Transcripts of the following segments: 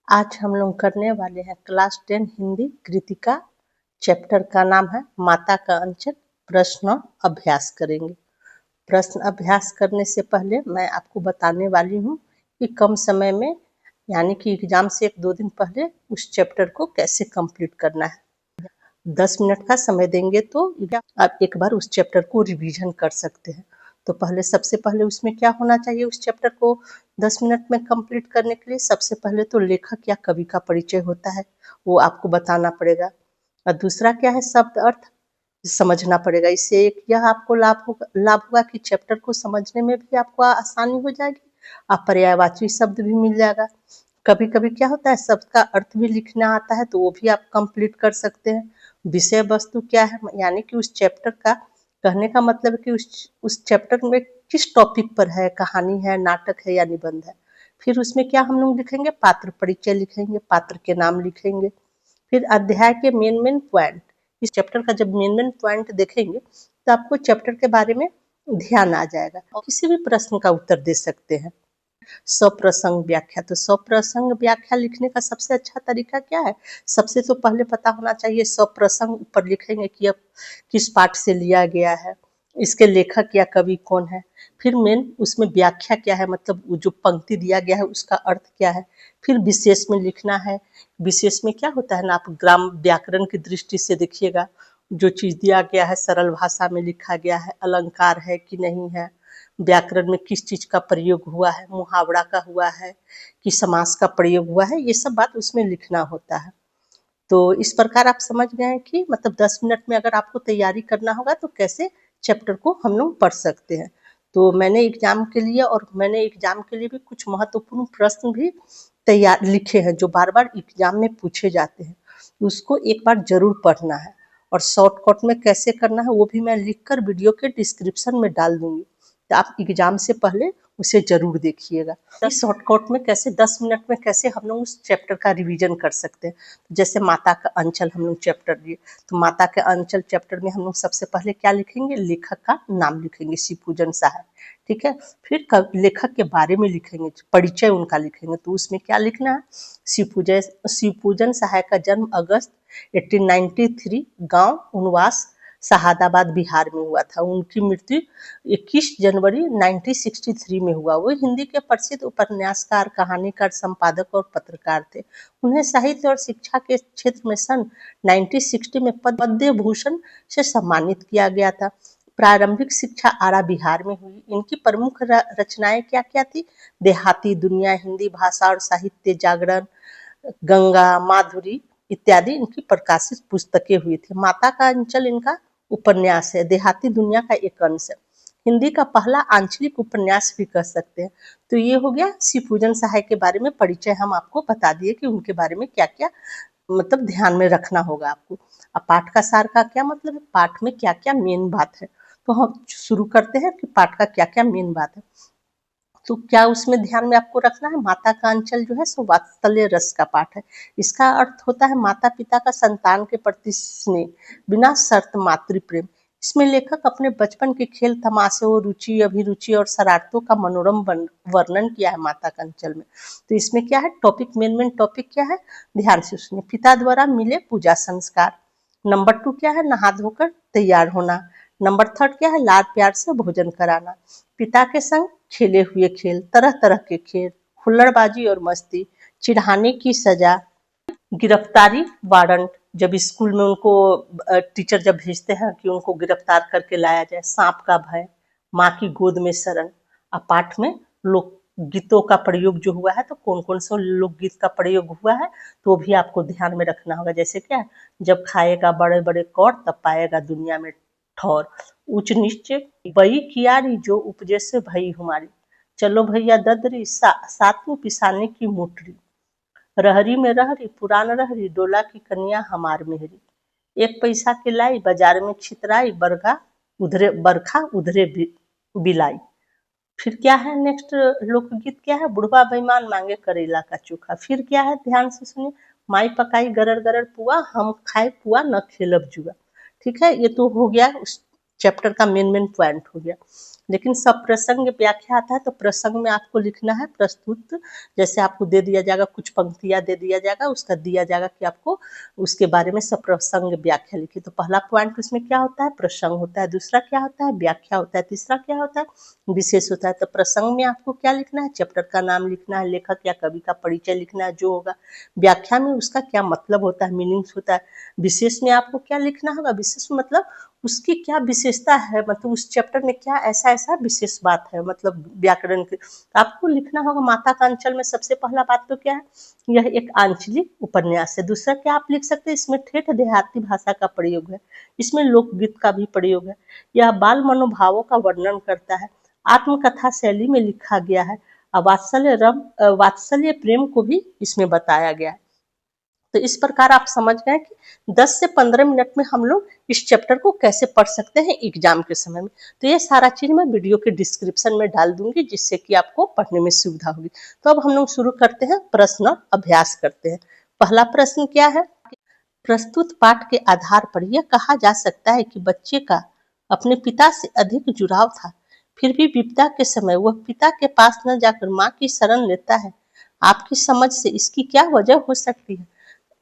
आज हम लोग करने वाले हैं क्लास 10 हिंदी कृतिका। चैप्टर का नाम है माता का अंचल। प्रश्न अभ्यास करेंगे। प्रश्न अभ्यास करने से पहले मैं आपको बताने वाली हूँ कि कम समय में यानी कि एग्जाम से 1-2 दिन पहले उस चैप्टर को कैसे कंप्लीट करना है। 10 मिनट का समय देंगे तो आप एक बार उस चैप्टर को रिवीजन कर सकते हैं। तो सबसे पहले उसमें क्या होना चाहिए, उस चैप्टर को 10 मिनट में कंप्लीट करने के लिए सबसे पहले तो लेखक या कवि का परिचय होता है, वो आपको बताना पड़ेगा। और दूसरा क्या है, शब्द अर्थ समझना पड़ेगा। इससे एक यह आपको लाभ होगा कि चैप्टर को समझने में भी आपको आसानी हो जाएगी और पर्यायवाची शब्द भी मिल जाएगा। कभी कभी क्या होता है, शब्द का अर्थ भी लिखना आता है तो वो भी आप कंप्लीट कर सकते हैं। विषय वस्तु क्या है, यानी कि उस चैप्टर का कहने का मतलब है कि उस चैप्टर में किस टॉपिक पर है, कहानी है, नाटक है या निबंध है। फिर उसमें क्या हम लोग लिखेंगे, पात्र परिचय लिखेंगे, पात्र के नाम लिखेंगे। फिर अध्याय के मेन पॉइंट, इस चैप्टर का जब मेन पॉइंट देखेंगे तो आपको चैप्टर के बारे में ध्यान आ जाएगा और किसी भी प्रश्न का उत्तर दे सकते हैं। सप्रसंग व्याख्या, तो सप्रसंग व्याख्या लिखने का सबसे अच्छा तरीका क्या है, सबसे तो पहले पता होना चाहिए सप्रसंग ऊपर लिखेंगे कि अब किस पाठ से लिया गया है, इसके लेखक या कवि कौन है। फिर मेन उसमें व्याख्या क्या है, मतलब वो जो पंक्ति दिया गया है उसका अर्थ क्या है। फिर विशेष में लिखना है। विशेष में क्या होता है ना, आप ग्राम व्याकरण की दृष्टि से देखिएगा, जो चीज दिया गया है सरल भाषा में लिखा गया है, अलंकार है कि नहीं है, व्याकरण में किस चीज का प्रयोग हुआ है, मुहावरा का हुआ है कि समास का प्रयोग हुआ है, ये सब बात उसमें लिखना होता है। तो इस प्रकार आप समझ गए हैं कि मतलब 10 मिनट में अगर आपको तैयारी करना होगा तो कैसे चैप्टर को हम लोग पढ़ सकते हैं। तो मैंने एग्जाम के लिए भी कुछ महत्वपूर्ण प्रश्न भी तैयार लिखे हैं जो बार बार एग्जाम में पूछे जाते हैं, उसको एक बार जरूर पढ़ना है। और शॉर्टकट में कैसे करना है वो भी मैं लिखकर वीडियो के डिस्क्रिप्शन में डाल दूंगी, तो आप एग्जाम से पहले उसे जरूर देखिएगा। इस शॉर्टकट में कैसे 10 मिनट में कैसे हम लोग उस चैप्टर का रिवीजन कर सकते हैं। जैसे माता का अंचल हम लोग चैप्टर लिए, तो माता के अंचल चैप्टर में हम लोग सबसे पहले क्या लिखेंगे, लेखक का नाम लिखेंगे, शिवपूजन सहाय। ठीक है। फिर लेखक के बारे में लिखेंगे, परिचय उनका लिखेंगे। तो उसमें क्या लिखना है, शिवपूजन सहाय का जन्म अगस्त 1893 गांव उनवास शहादाबाद बिहार में हुआ था। उनकी मृत्यु 21 जनवरी 1963 में हुआ। वो हिंदी के प्रसिद्ध उपन्यासकार, कहानीकार, संपादक और पत्रकार थे। उन्हें साहित्य और शिक्षा के क्षेत्र में सन 1960 में पद्म भूषण से सम्मानित किया गया था। प्रारंभिक शिक्षा आरा बिहार में हुई। इनकी प्रमुख रचनाएं क्या क्या थी, देहाती दुनिया, हिंदी भाषा और साहित्य जागरण, गंगा माधुरी इत्यादि इनकी प्रकाशित पुस्तकें हुई थी। माता का अंचल इनका उपन्यास है, देहाती दुनिया का एक अंश है, हिंदी का पहला आंचलिक उपन्यास भी कह सकते हैं। तो ये हो गया शिवपूजन सहाय के बारे में परिचय, हम आपको बता दिए कि उनके बारे में क्या क्या मतलब ध्यान में रखना होगा आपको। अब पाठ का सार का क्या मतलब है, पाठ में क्या क्या मेन बात है। तो हम शुरू करते हैं कि पाठ का क्या क्या मेन बात है। तो क्या उसमें ध्यान में आपको रखना है, माता का अंचल जो है सो वात्सल्य रस का पाठ है। इसका अर्थ होता है माता पिता का संतान के प्रति स्नेह, बिना शर्त मातृ प्रेम। इसमें लेखक अपने बचपन के खेल तमाशों, रुचि अभिरुचि और शरारतों का मनोरम वर्णन किया है माता का अंचल में। तो इसमें क्या है, टॉपिक मेन टॉपिक क्या है, ध्यान से सुनिए। पिता द्वारा मिले पूजा संस्कार। नंबर 2 क्या है, नहा धोकर तैयार होना। नंबर 3 क्या है, लाड प्यार से भोजन कराना। पिता के संग खेले हुए खेल, तरह तरह के खेल, हुल्लड़बाजी और मस्ती, चिढ़ाने की सजा, गिरफ्तारी वारंट, जब स्कूल में उनको टीचर जब भेजते हैं कि उनको गिरफ्तार करके लाया जाए, सांप का भय, माँ की गोद में शरण। अब पाठ में लोक गीतों का प्रयोग जो हुआ है, तो कौन कौन से लोकगीत का प्रयोग हुआ है तो भी आपको ध्यान में रखना होगा। जैसे क्या, जब खाएगा बड़े बड़े कौड़ तब पाएगा दुनिया में ठौर, ऊंच नीच बई कियारी जो उपजे से भई हमारी, चलो भैया ददरी सातों पिसाने की मोटरी, रहरी में रहरी पुरान रहरी डोला की कन्या हमार मेहरी, एक पैसा के लाई बाजार में छितराई बरखा उधरे बिलाई। फिर क्या है नेक्स्ट लोकगीत क्या है, बुढ़वा बेईमान मांगे करेला का चोखा। फिर क्या है, ध्यान से सुनिए, माई पकाई गरर गरर पुआ, हम खाए पुआ न खेलब जुआ। ठीक है, ये तो हो गया उस चैप्टर का मेन पॉइंट हो गया। लेकिन सब प्रसंग व्याख्या आता है तो प्रसंग में आपको लिखना है प्रस्तुत, जैसे आपको दे दिया जाएगा कुछ पंक्तियां दे दिया जाएगा, उसका दिया जाएगा कि आपको उसके बारे में सब प्रसंग व्याख्या लिखी। तो पहला पॉइंट उसमें क्या होता है, प्रसंग होता है, दूसरा क्या होता है, व्याख्या होता है, तीसरा क्या होता है, विशेष होता है। तो प्रसंग में आपको क्या लिखना है, चैप्टर का नाम लिखना है, लेखक या कवि का परिचय लिखना है जो होगा, व्याख्या में उसका क्या मतलब होता है, मीनिंग्स होता है, विशेष में आपको क्या लिखना होगा, विशेष मतलब उसकी क्या विशेषता है, मतलब उस चैप्टर में क्या ऐसा ऐसा विशेष बात है, मतलब व्याकरण की आपको लिखना होगा। माता का अंचल में सबसे पहला बात तो क्या है, यह एक आंचलिक उपन्यास है। दूसरा क्या आप लिख सकते हैं, इसमें ठेठ देहाती भाषा का प्रयोग है, इसमें लोकगीत का भी प्रयोग है, यह बाल मनोभावों का वर्णन करता है, आत्मकथा शैली में लिखा गया है, वात्सल्य प्रेम को भी इसमें बताया गया है। तो इस प्रकार आप समझ गए कि 10 से 15 मिनट में हम लोग इस चैप्टर को कैसे पढ़ सकते हैं एग्जाम के समय में। तो ये सारा चीज मैं वीडियो के डिस्क्रिप्शन में डाल दूंगी, जिससे कि आपको पढ़ने में सुविधा होगी। तो अब हम लोग शुरू करते हैं, प्रश्न अभ्यास करते हैं। पहला प्रश्न क्या है, प्रस्तुत पाठ के आधार पर यह कहा जा सकता है कि बच्चे का अपने पिता से अधिक जुड़ाव था, फिर भी विपदा के समय वह पिता के पास न जाकर माँ की शरण लेता है। आपकी समझ से इसकी क्या वजह हो सकती है।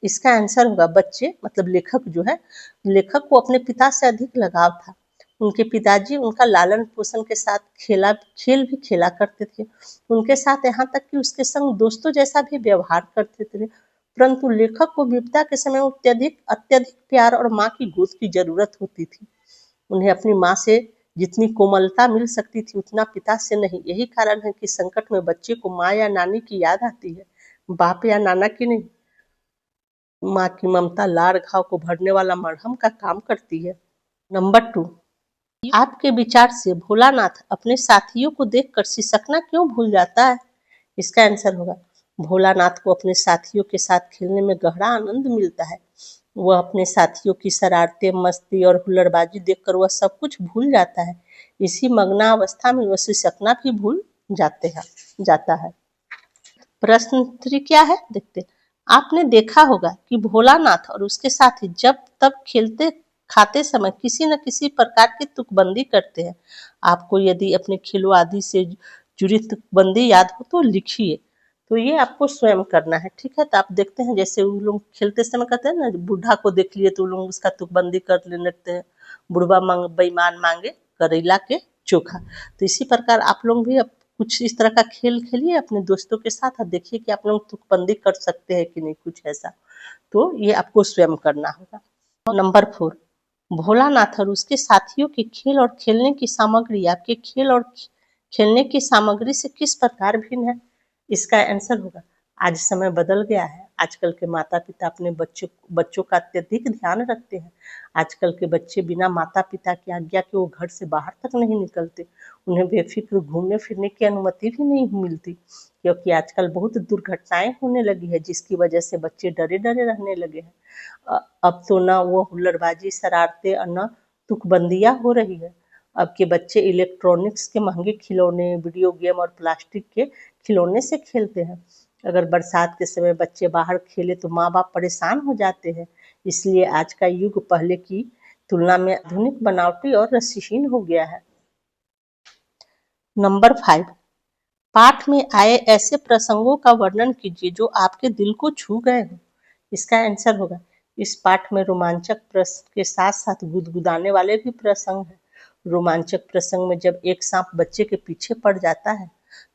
इसका आंसर होगा बच्चे मतलब लेखक जो है, लेखक को अपने पिता से अधिक लगाव था। उनके पिताजी उनका लालन पोषण के साथ खेल भी खेला करते थे, उनके साथ यहाँ तक कि उसके संग दोस्तों जैसा भी व्यवहार करते थे। परंतु लेखक को विपदा के समय अत्यधिक अत्यधिक प्यार और माँ की गोद की जरूरत होती थी। उन्हें अपनी माँ से जितनी कोमलता मिल सकती थी उतना पिता से नहीं। यही कारण है कि संकट में बच्चे को माँ या नानी की याद आती है, बाप या नाना की नहीं। माँ की ममता लार घाव को भरने वाला मरहम का काम करती है। नंबर 2, आपके विचार से भोलानाथ अपने साथियों को देखकर सिसकना क्यों भूल जाता है। इसका आंसर होगा भोलानाथ को अपने साथियों के साथ खेलने में गहरा आनंद मिलता है। वह अपने साथियों की शरारतें, मस्ती और हुल्लड़बाजी देखकर वह सब कुछ भूल जाता है। इसी मग्ना अवस्था में वह सिसकना भी भूल जाता है। प्रश्न 3 क्या है देखते। आपने देखा होगा कि भोलानाथ और उसके साथी जब तब खेलते खाते समय किसी न किसी प्रकार की तुकबंदी करते हैं। आपको यदि अपने खेलों आदि से जुड़ी तुकबंदी याद हो तो लिखिए। तो ये आपको स्वयं करना है, ठीक है। तो आप देखते हैं जैसे वो लोग खेलते समय कहते हैं ना, बूढ़ा को देख लिए तो लोग उसका तुकबंदी कर लेने लगते हैं, बुढ़वा मांग बेईमान मांगे करेला के चोखा। तो इसी प्रकार आप लोग भी कुछ इस तरह का खेल खेलिए अपने दोस्तों के साथ और देखिए कि आप लोग तुकबंदी कर सकते हैं कि नहीं कुछ ऐसा। तो ये आपको स्वयं करना होगा। नंबर 4, भोलानाथ और उसके साथियों के खेल और खेलने की सामग्री आपके खेल और खेलने की सामग्री से किस प्रकार भिन्न है। इसका आंसर होगा आज समय बदल गया है। आजकल के माता पिता अपने बच्चों का अत्यधिक ध्यान रखते हैं। आजकल के बच्चे बिना माता पिता की आज्ञा के वो घर से बाहर तक नहीं निकलते। उन्हें बेफिक्र घूमने फिरने की अनुमति भी नहीं मिलती, क्योंकि आजकल बहुत दुर्घटनाएं होने लगी है, जिसकी वजह से बच्चे डरे डरे रहने लगे हैं। अब तो ना वो हुल्लड़बाजी शरारतें और न तुकबंदियां हो रही है। अब के बच्चे इलेक्ट्रॉनिक्स के महंगे खिलौने, वीडियो गेम और प्लास्टिक के खिलौने से खेलते हैं। अगर बरसात के समय बच्चे बाहर खेले तो माँ बाप परेशान हो जाते हैं। इसलिए आज का युग पहले की तुलना में आधुनिक, बनावटी और रसीहीन हो गया है। नंबर 5, पाठ में आए ऐसे प्रसंगों का वर्णन कीजिए जो आपके दिल को छू गए हों। इसका आंसर होगा इस पाठ में रोमांचक प्रसंग के साथ साथ गुदगुदाने वाले भी प्रसंग हैं। रोमांचक प्रसंग में जब एक सांप बच्चे के पीछे पड़ जाता है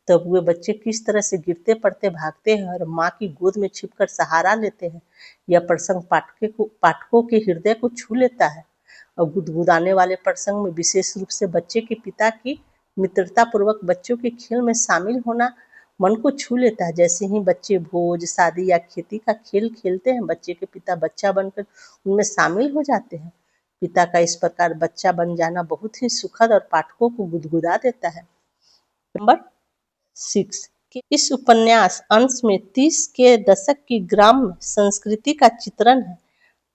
तब वे बच्चे किस तरह से गिरते पड़ते भागते हैं और माँ की गोद में छिपकर सहारा लेते हैं। यह प्रसंग पाठकों के हृदय को छू लेता है। और गुदगुदाने वाले प्रसंग में विशेष रूप से बच्चे के पिता की मित्रता पूर्वक बच्चों के खेल में शामिल होना मन को छू लेता है। जैसे ही बच्चे भोज, शादी या खेती का खेल खेलते हैं, बच्चे के पिता बच्चा बनकर उनमें शामिल हो जाते हैं। पिता का इस प्रकार बच्चा बन जाना बहुत ही सुखद और पाठकों को गुदगुदा देता है। नंबर 6, इस उपन्यास अंश में 30 के दशक की ग्राम संस्कृति का चित्रण है।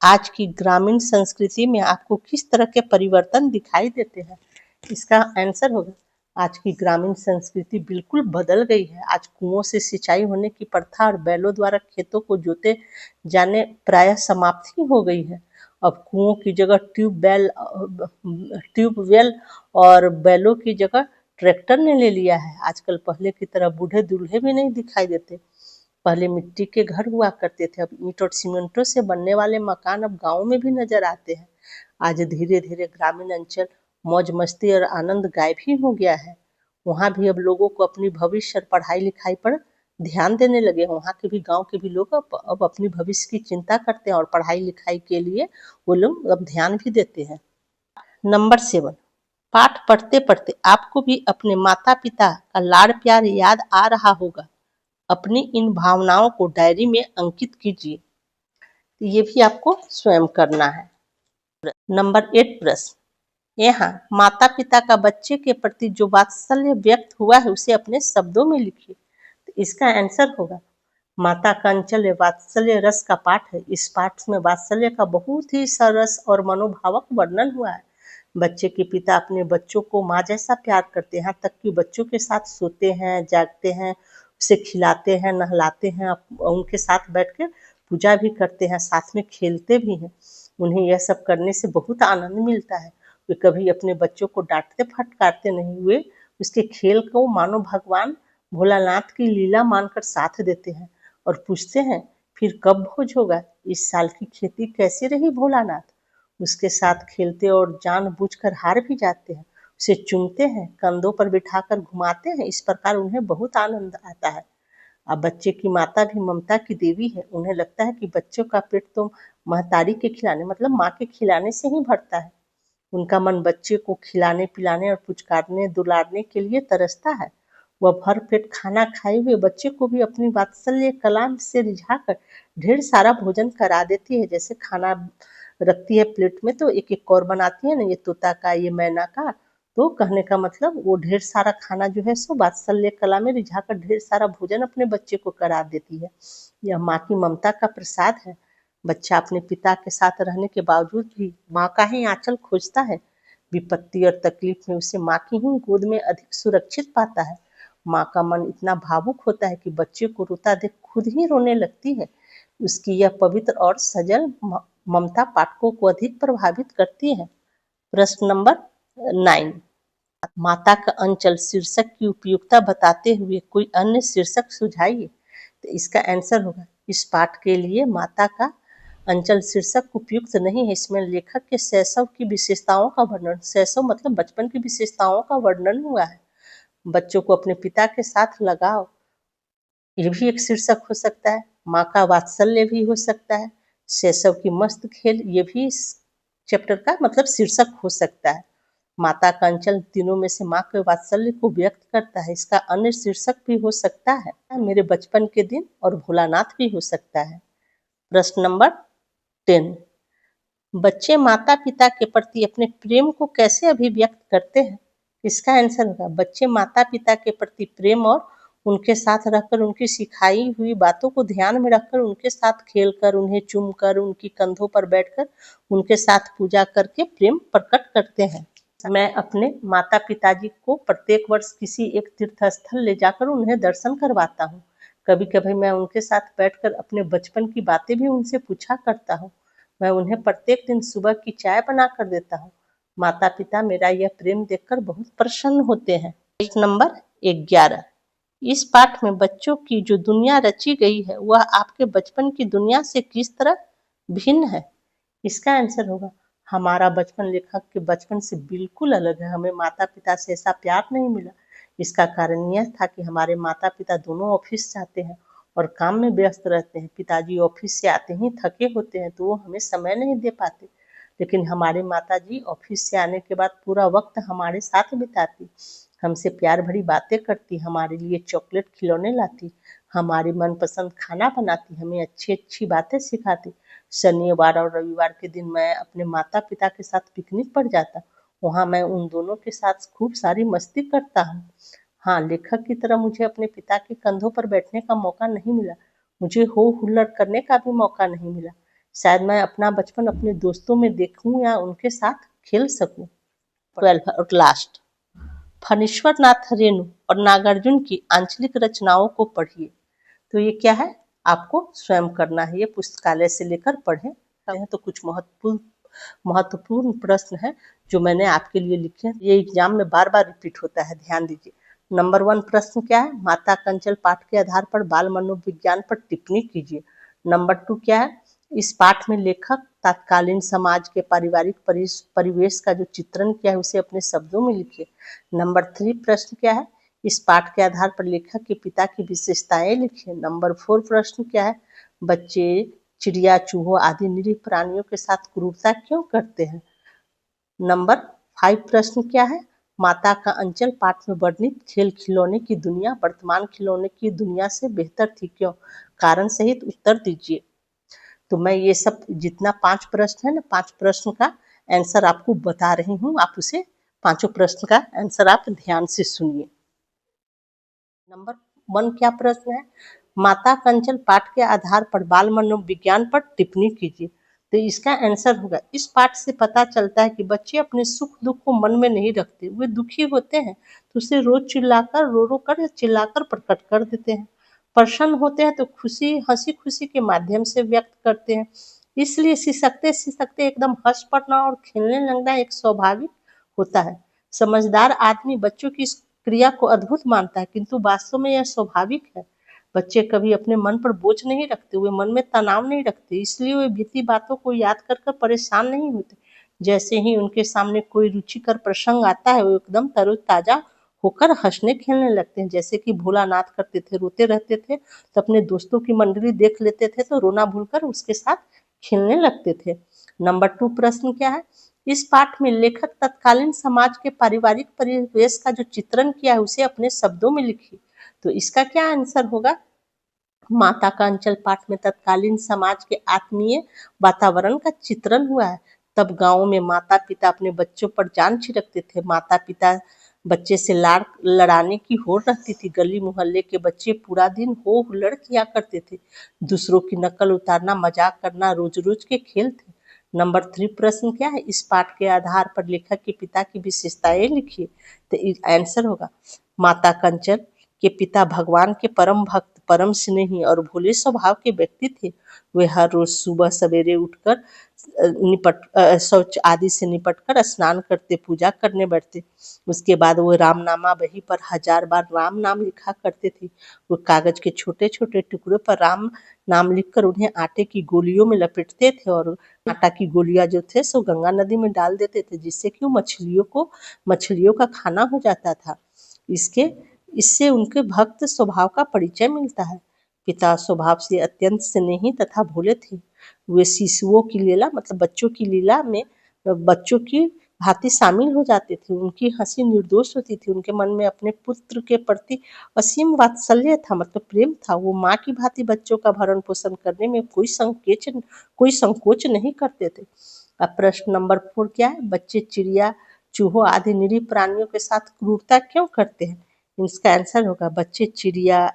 आज की ग्रामीण संस्कृति में आपको किस तरह के परिवर्तन दिखाई देते हैं। इसका आंसर होगा आज की ग्रामीण संस्कृति बिल्कुल बदल गई है। आज कुओं से सिंचाई होने की प्रथा और बैलों द्वारा खेतों को जोते जाने प्रायः समाप्त ही हो गई है। अब कुओं की जगह ट्यूबवेल और बैलों की जगह ट्रैक्टर ने ले लिया है। आजकल पहले की तरह बूढ़े दूल्हे भी नहीं दिखाई देते। पहले मिट्टी के घर हुआ करते थे, अब ईंट और सीमेंटों से बनने वाले मकान अब गाँव में भी नजर आते हैं। आज धीरे धीरे ग्रामीण अंचल मौज मस्ती और आनंद गायब ही हो गया है। वहाँ भी अब लोगों को अपनी भविष्य और पढ़ाई लिखाई पर ध्यान देने लगे हैं। वहाँ के भी गांव के भी लोग अब अपनी भविष्य की चिंता करते हैं और पढ़ाई लिखाई के लिए वो लोग अब ध्यान भी देते हैं। नंबर 7, पाठ पढ़ते पढ़ते आपको भी अपने माता पिता का लाड़ प्यार याद आ रहा होगा। अपनी इन भावनाओं को डायरी में अंकित कीजिए। ये भी आपको स्वयं करना है। नंबर 8 प्रश्न, यहाँ माता पिता का बच्चे के प्रति जो वात्सल्य व्यक्त हुआ है उसे अपने शब्दों में लिखिए। तो इसका आंसर होगा, माता का अंचल्य वात्सल्य रस का पाठ है। इस पाठ में वात्सल्य का बहुत ही सरस और मनोभावक वर्णन हुआ है। बच्चे के पिता अपने बच्चों को माँ जैसा प्यार करते हैं, यहाँ तक कि बच्चों के साथ सोते हैं, जागते हैं, उसे खिलाते हैं, नहलाते हैं, उनके साथ बैठ के पूजा भी करते हैं, साथ में खेलते भी हैं। उन्हें यह सब करने से बहुत आनंद मिलता है। वे कभी अपने बच्चों को डांटते फटकारते नहीं, वे उसके खेल को मानो भगवान भोलानाथ की लीला मानकर साथ देते हैं और पूछते हैं, फिर कब भोज होगा, इस साल की खेती कैसी रही भोलानाथ। उसके साथ खेलते और जानबूझकर हार भी जाते हैं, उसे चूमते हैं, कंधों पर बिठाकर घुमाते हैं। इस प्रकार उन्हें बहुत आनंद आता है। अब बच्चे की माता भी ममता की देवी है। उन्हें लगता है कि बच्चों का पेट तो महतारी के खिलाने मतलब माँ के खिलाने से ही भरता है। उनका मन बच्चे को खिलाने पिलाने और पुचकारने दुलारने के लिए तरसता है। वह भर पेट खाना खाए हुए बच्चे को भी अपनी वात्सल्य कलाम से रिझाकर ढेर सारा भोजन करा देती है। जैसे खाना रखती है प्लेट में तो एक एक कौर बनाती है ना, ये तोता का, ये मैना का। तो कहने का मतलब वो ढेर सारा खाना जो है सो वात्सल्य कला में रिझाकर ढेर सारा भोजन अपने बच्चे को करा देती है। यह माँ की ममता का प्रसाद है। बच्चा अपने पिता के साथ रहने के बावजूद भी माँ का ही आंचल खोजता है। विपत्ति और तकलीफ में उसे माँ की ही गोद में अधिक सुरक्षित पाता है। माँ का मन इतना भावुक होता है कि बच्चे को रोता देख खुद ही रोने लगती है। उसकी यह पवित्र और सजल ममता पाठकों को अधिक प्रभावित करती है। प्रश्न नंबर 9, माता का अंचल शीर्षक की उपयुक्तता बताते हुए कोई अन्य शीर्षक सुझाइए। तो इसका आंसर होगा, इस पाठ के लिए माता का अंचल शीर्षक उपयुक्त नहीं है। इसमें लेखक के शैशव की विशेषताओं का वर्णन, शैशव मतलब बचपन की विशेषताओं का वर्णन हुआ है। बच्चों को अपने पिता के साथ लगाओ, ये भी एक शीर्षक हो सकता है। माँ का वात्सल्य भी हो सकता है। शैशव की मस्त खेल, ये भी इस चैप्टर का मतलब शीर्षक हो सकता है। माता का अंचल तीनों में से माँ के वात्सल्य को व्यक्त करता है। इसका अन्य शीर्षक भी हो सकता है, मेरे बचपन के दिन और भोलानाथ भी हो सकता है। प्रश्न नंबर 10, बच्चे माता पिता के प्रति अपने प्रेम को कैसे अभिव्यक्त करते हैं। इसका आंसर होगा, बच्चे माता पिता के प्रति प्रेम और उनके साथ रहकर उनकी सिखाई हुई बातों को ध्यान में रखकर उनके साथ खेलकर, उन्हें चूमकर, उनकी कंधों पर बैठकर उनके साथ पूजा करके प्रेम प्रकट करते हैं। मैं अपने माता पिताजी को प्रत्येक वर्ष किसी एक तीर्थ स्थल ले जाकर उन्हें दर्शन करवाता हूँ। कभी कभी मैं उनके साथ बैठकर अपने बचपन की बातें भी उनसे पूछा करता हूँ। मैं उन्हें प्रत्येक दिन सुबह की चाय बना कर देता हूँ। माता पिता मेरा यह प्रेम देखकर बहुत प्रसन्न होते हैं। पेज नंबर 11, इस पाठ में बच्चों की जो दुनिया रची गई है वह आपके बचपन की दुनिया से किस तरह भिन्न है। इसका आंसर होगा, हमारा बचपन लेखक के बचपन से बिल्कुल अलग है। हमें माता पिता से ऐसा प्यार नहीं मिला। इसका कारण यह था कि हमारे माता पिता दोनों ऑफिस जाते हैं और काम में व्यस्त रहते हैं। पिताजी ऑफिस से आते ही थके होते हैं तो वो हमें समय नहीं दे पाते, लेकिन हमारे माताजी ऑफिस से आने के बाद पूरा वक्त हमारे साथ बिताती, हमसे प्यार भरी बातें करती, हमारे लिए चॉकलेट खिलौने लाती, हमारी मनपसंद खाना बनाती, हमें अच्छी अच्छी बातें सिखाती। शनिवार और रविवार के दिन मैं अपने माता पिता के साथ पिकनिक पर जाता। वहाँ मैं उन दोनों के साथ खूब सारी मस्ती करता हूँ। हाँ, लेखक की तरह मुझे अपने पिता के कंधों पर बैठने का मौका नहीं मिला। मुझे हो हुल्लड़ करने का भी मौका नहीं मिला। शायद मैं अपना बचपन अपने दोस्तों में देखूं या उनके साथ खेल सकूं। 12 और लास्ट, फणीश्वर नाथ रेणु और नागार्जुन की आंचलिक रचनाओं को पढ़िए। तो ये क्या है, आपको स्वयं करना है। ये पुस्तकालय से लेकर पढ़ें तो कुछ महत्वपूर्ण महत्वपूर्ण प्रश्न है जो मैंने आपके लिए लिखे हैं। ये एग्जाम में बार बार रिपीट होता है, ध्यान दीजिए। नंबर 1 प्रश्न क्या है? माता कंचल पाठ के आधार पर बाल मनोविज्ञान पर टिप्पणी कीजिए। नंबर 2 क्या है? इस पाठ में लेखक तत्कालीन समाज के पारिवारिक परिवेश का जो चित्रण किया है उसे अपने शब्दों में लिखिए। नंबर 3 प्रश्न क्या है? इस पाठ के आधार पर लेखक के पिता की विशेषताएं लिखिए। नंबर 4 प्रश्न क्या है? बच्चे चिड़िया, चूहों आदि निरीह प्राणियों के साथ क्रूरता क्यों करते हैं? नंबर 5 प्रश्न क्या है? माता का अंचल पाठ में वर्णित खेल खिलौने की दुनिया वर्तमान खिलौने की दुनिया से बेहतर थी क्यों? कारण सहित उत्तर दीजिए। तो मैं ये सब जितना 5 प्रश्न है ना, 5 प्रश्न का आंसर आपको बता रही हूँ, आप उसे 5 प्रश्न का आंसर आप ध्यान से सुनिए। नंबर 1 क्या प्रश्न है? माता कंचल पाठ के आधार पर बाल मनोविज्ञान पर टिप्पणी कीजिए। तो इसका आंसर होगा, इस पाठ से पता चलता है कि बच्चे अपने सुख दुख को मन में नहीं रखते, वे दुखी होते हैं तो उसे रोज चिल्लाकर रो रो कर चिल्लाकर प्रकट कर देते हैं। प्रसन्न होते हैं तो खुशी हंसी खुशी के माध्यम से व्यक्त करते हैं। इसलिए सिसकते सिसकते एकदम हंस पड़ना और खेलने लगना एक स्वाभाविक होता है। समझदार आदमी बच्चों की इस क्रिया को अद्भुत मानता है, किंतु वास्तव में यह स्वाभाविक है। बच्चे कभी अपने मन पर बोझ नहीं रखते, वे मन में तनाव नहीं रखते, इसलिए वे बीती बातों को याद कर कर परेशान नहीं होते। जैसे ही उनके सामने कोई रुचिकर प्रसंग आता है, वो एकदम तरोताजा होकर हंसने खेलने लगते हैं। जैसे कि भोलानाथ करते थे, रोते रहते थे तो अपने दोस्तों की मंडली देख लेते थे तो रोना भूलकर उसके साथ खेलने लगते थे। नंबर 2 प्रश्न क्या है? इस पाठ में लेखक तत्कालीन समाज के पारिवारिक परिवेश का जो चित्रण किया है उसे अपने शब्दों में लिखिए। तो इसका क्या आंसर होगा? माता का अंचल पाठ में तत्कालीन समाज के आत्मीय वातावरण का चित्रण हुआ है। तब गाँव में माता पिता अपने बच्चों पर जान छिड़कते थे। माता पिता बच्चे से लाड़ लड़ाने की होड़ रहती थी। गली मोहल्ले के बच्चे पूरा दिन हो हुल्लड़ किया करते थे। दूसरों की नकल उतारना, मजाक करना रोज रोज के खेल थे। नंबर 3 प्रश्न क्या है? इस पाठ के आधार पर लेखक के पिता की विशेषताएं लिखिए। तो आंसर होगा, माता कंचन के पिता भगवान के परम भक्त, परम स्नेही और भोले स्वभाव के व्यक्ति थे। वे हर रोज सुबह सवेरे उठकर शौच आदि से निपटकर स्नान करते, पूजा करने बैठते। उसके बाद वो रामनामा बही पर 1000 बार राम नाम लिखा करते थे। वो कागज के छोटे छोटे टुकड़ों पर राम नाम लिखकर उन्हें आटे की गोलियों में लपेटते थे और आटा की गोलियां जो थे सो गंगा नदी में डाल देते थे, जिससे कि मछलियों का खाना हो जाता था। इससे उनके भक्त स्वभाव का परिचय मिलता है। पिता स्वभाव से अत्यंत स्नेही तथा भोले थे। वे शिशुओं की लीला मतलब बच्चों की लीला में बच्चों की भांति शामिल हो जाते थे। उनकी हंसी निर्दोष होती थी। उनके मन में अपने पुत्र के प्रति असीम वात्सल्य था, मतलब प्रेम था। वो माँ की भांति बच्चों का भरण पोषण करने में कोई संकोच नहीं करते थे। अब प्रश्न नंबर 4 क्या है? बच्चे चिड़िया, चूहों आदि निरीह प्राणियों के साथ क्रूरता क्यों करते हैं? इसका आंसर होगा, बच्चे चिड़िया,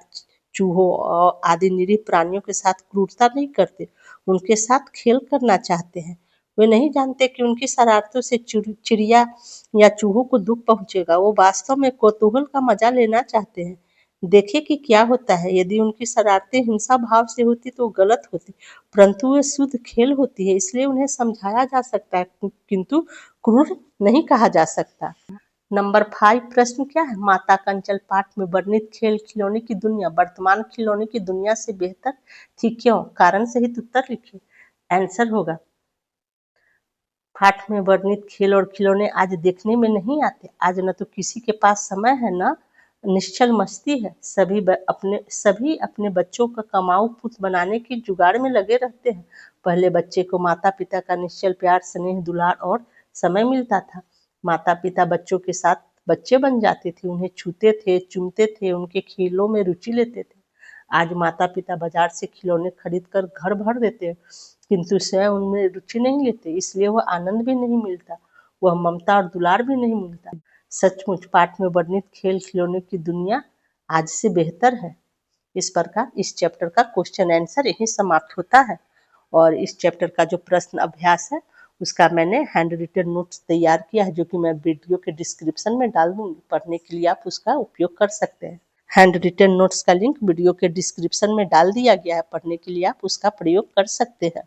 चूहों और आदि निरीह प्राणियों के साथ क्रूरता नहीं करते, उनके साथ खेल करना चाहते हैं। वे नहीं जानते कि उनकी शरारतों से चिड़िया या चूहों को दुख पहुंचेगा। वो वास्तव में कौतूहल का मजा लेना चाहते हैं। देखें कि क्या होता है। यदि उनकी शरारतें हिंसा भाव से होती तो गलत होती, परंतु वे शुद्ध खेल होती है, इसलिए उन्हें समझाया जा सकता है, किंतु क्रूर नहीं कहा जा सकता। नंबर 5 प्रश्न क्या है? माता कंचल पाठ में वर्णित खेल खिलौने की दुनिया वर्तमान खिलौने की दुनिया से बेहतर थी क्यों? कारण सहित उत्तर लिखिए। आंसर होगा, पाठ में वर्णित खेल और खिलौने आज देखने में नहीं आते। आज न तो किसी के पास समय है, न निश्चल मस्ती है। सभी अपने बच्चों का कमाऊ पुत बनाने की जुगाड़ में लगे रहते हैं। पहले बच्चे को माता पिता का निश्चल प्यार, स्नेह, दुलार और समय मिलता था। माता पिता बच्चों के साथ बच्चे बन जाते थे, उन्हें छूते थे, चूमते थे, उनके खेलों में रुचि लेते थे। आज माता पिता बाजार से खिलौने खरीद कर घर भर देते हैं, किंतु स्वयं उनमें रुचि नहीं लेते, इसलिए वह आनंद भी नहीं मिलता, वह ममता और दुलार भी नहीं मिलता। सचमुच पाठ में वर्णित खेल खिलौने की दुनिया आज से बेहतर है। इस प्रकार इस चैप्टर का क्वेश्चन आंसर यही समाप्त होता है। और इस चैप्टर का जो प्रश्न अभ्यास है उसका मैंने हैंड रिटन नोट्स तैयार किया है, जो कि मैं वीडियो के डिस्क्रिप्शन में डाल दूंगी। पढ़ने के लिए आप उसका उपयोग कर सकते हैं। हैंड रिटन नोट्स का लिंक वीडियो के डिस्क्रिप्शन में डाल दिया गया है, पढ़ने के लिए आप उसका प्रयोग कर सकते हैं।